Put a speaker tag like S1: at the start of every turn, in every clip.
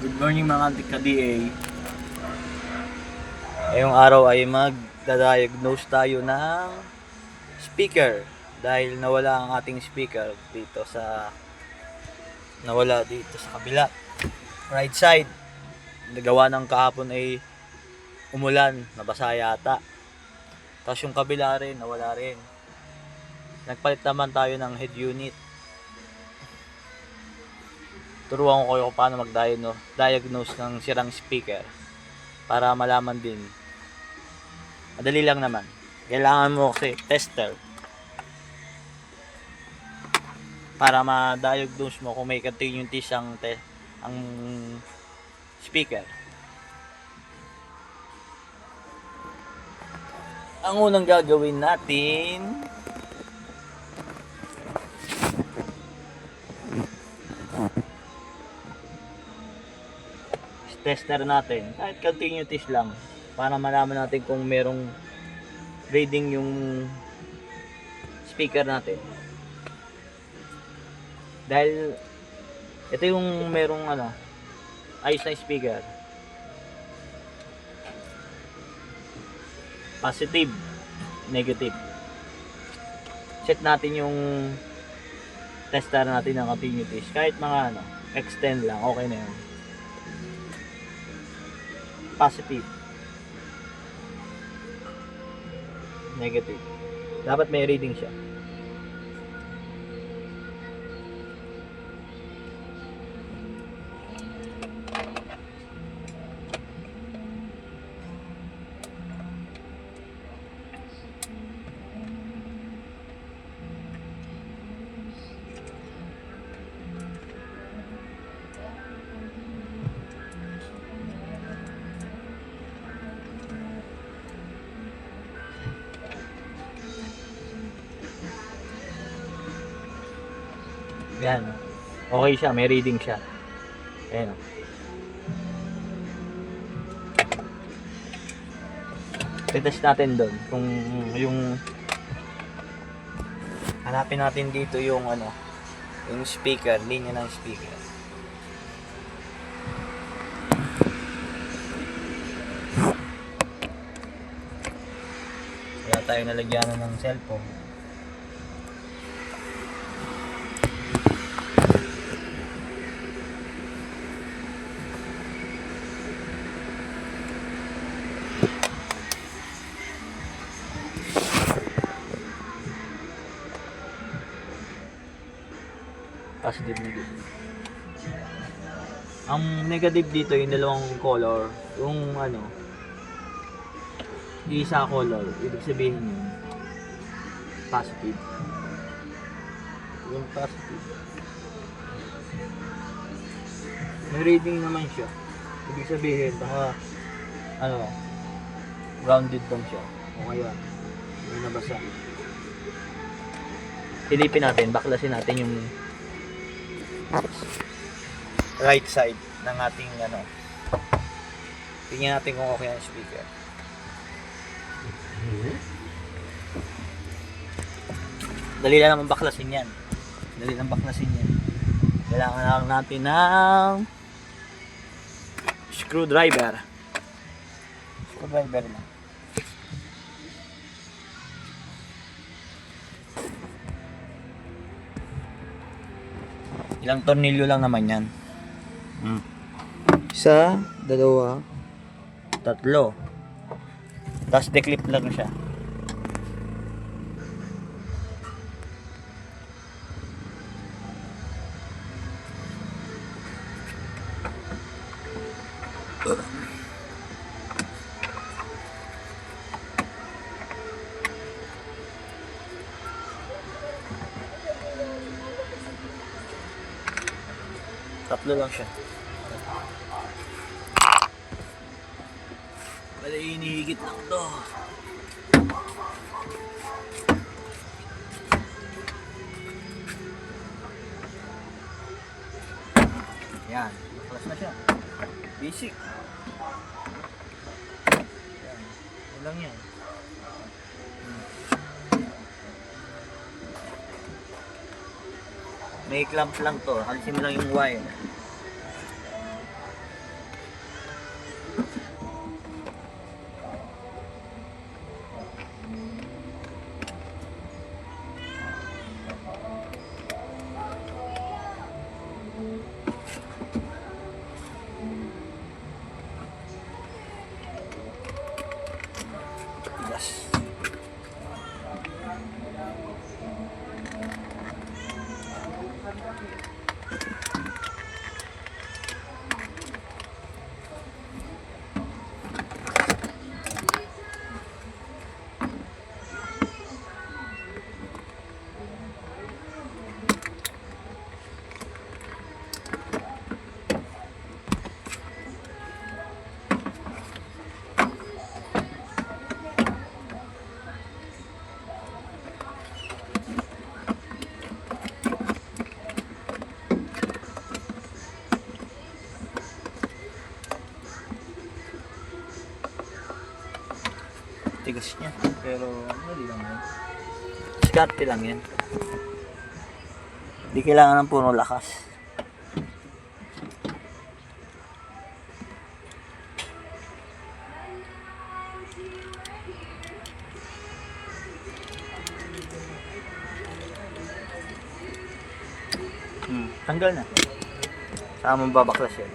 S1: Good morning mga ka-DA. Ngayong araw ay magda-diagnose tayo ng speaker dahil nawala ang ating speaker dito sa kabila, right side. Nagawa ng kahapon ay umulan, nabasa yata. Tapos yung kabila rin nawala rin. Nagpalit naman tayo ng head unit. Turuan ko kayo kung paano mag-diagnose ng sirang speaker para malaman din. Madali lang naman. Kailangan mo kasi tester para ma-diagnose mo kung may continuities ang speaker. Ang unang gagawin natin, tester natin kahit continuities lang para malaman natin kung merong reading yung speaker natin, dahil ito yung merong ayos na speaker, positive, negative. Set natin yung tester natin ng continuities kahit mga extend lang, okay na yun. Positive, negative, dapat may reading siya. Yan. Okay siya, may reading siya. Ayan. Test natin doon kung yung hanapin natin dito yung yung speaker, linya ng speaker. Kaya tayo nalagyan ng cellphone. Positive, negative. Ang negative dito yung dalawang color, yung isa color, ibig sabihin yun positive. Yung positive, may reading naman siya, ibig sabihin baka grounded lang siya o kaya may nabasa. Silipin natin, baklasin natin yung right side ng ating tingnan natin kung okay ang speaker. Dali lang naman baklasin yan. Kailangan lang natin ng screwdriver lang. Ilang tornilyo lang naman yan. Isa, dalawa, tatlo. Tapos declip lang siya. Tatlo lang siya. Wala, inihigit lang to. Yan, baklas na siya. Basic. Yan, yun lang yan. May clamp lang to. Alisin mo lang yung wire. Tigas. Tigas niya. Pero hindi lang yan. Diskarte lang yan. Hindi kailangan ng puno lakas. Tanggal na. Saka mong babaklas yan.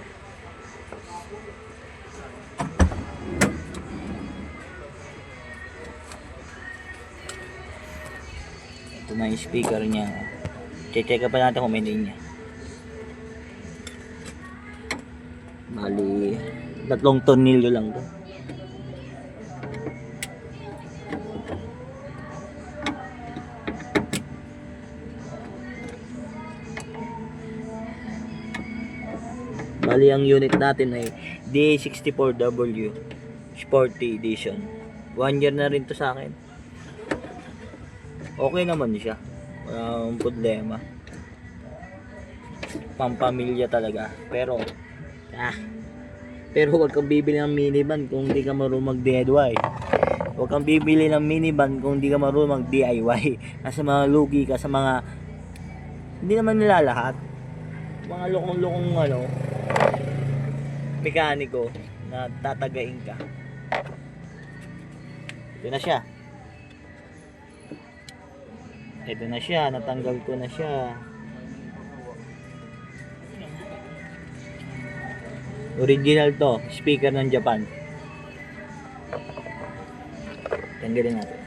S1: Ito na yung speaker niya. Check pa natin kung may linya. Bali, 3 tornilyo lang to. Bali, ang unit natin ay DA64W Sporty Edition. 1 year na rin to sa akin. Okay naman siya. Walang problema. Pampamilya talaga. Pero huwag kang bibili ng minivan kung hindi ka marunong mag-DIY. Huwag kang bibili ng minivan kung hindi ka marunong mag-DIY. Kasi mga lugi ka sa mga, hindi naman nila lahat, mga lukong-lukong mekaniko na tatagain ka. Ito na siya. Ito na siya, natanggal ko na siya. Original to, speaker ng Japan. Tanggalin natin.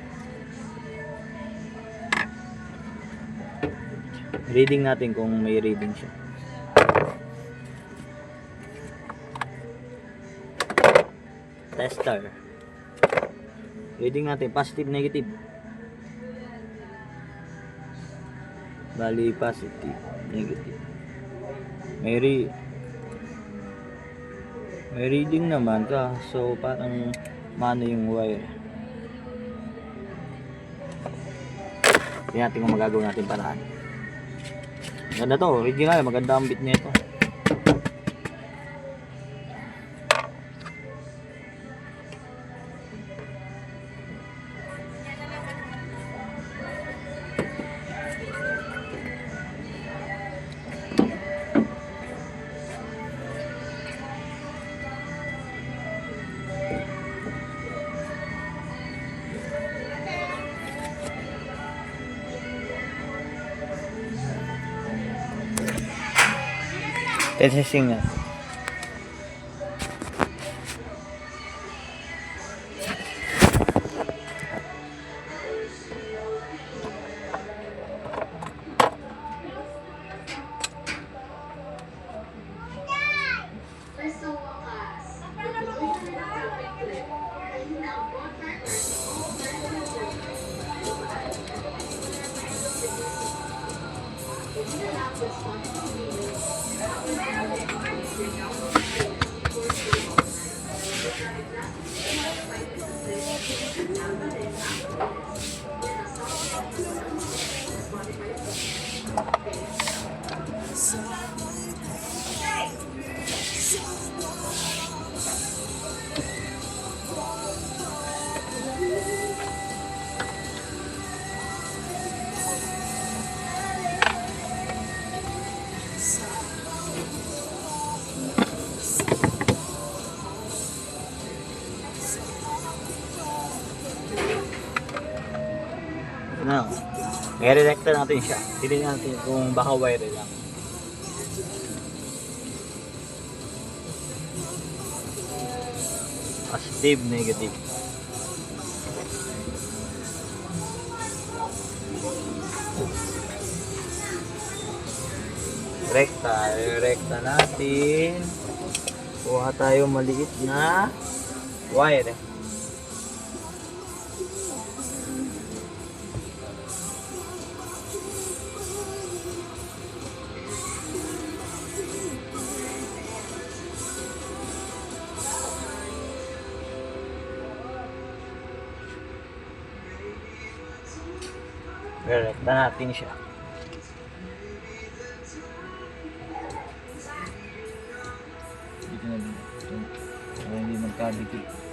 S1: Reading natin kung may reading siya. Tester. Reading natin, positive, negative. Bali, positive, negative. May reading naman ka. So, parang mano yung wire. Tingnan natin kung magagawa natin paraan. Maganda to, original. Maganda ang bit nito. Testing na. I-recta natin siya. Tingnan natin kung baka wire lang. Positive, negative. Rekta natin. Kuha tayo maliit na wire. Rekta natin siya. Dito na din. Para hindi magkadikit.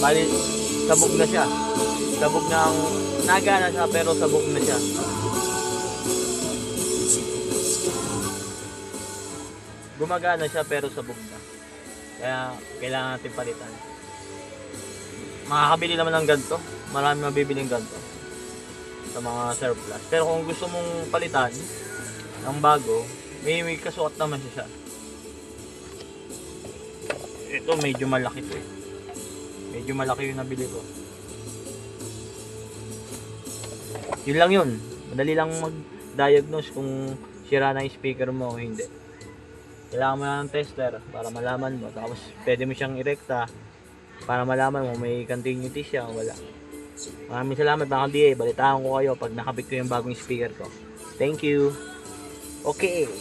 S1: Bali, sabog na siya. Sabog na ang nagana siya pero sabog na siya. Gumagana siya pero sabog na. Kaya kailangan natin palitan. Makakabili naman ng ganito. Marami mabibiling ganito sa mga surplus. Pero kung gusto mong palitan ng bago, may kasuot naman siya. Ito medyo malaki to eh. Medyo malaki yung nabili ko. Yun lang yun. Madali lang mag-diagnose kung sira na yung speaker mo o hindi. Kailangan mo na ng tester para malaman mo. Tapos pwede mo siyang irekta para malaman mo may continuity siya o wala. Maraming salamat mga DA. Balitaan ko kayo pag nakabit ko yung bagong speaker ko. Thank you. Okay.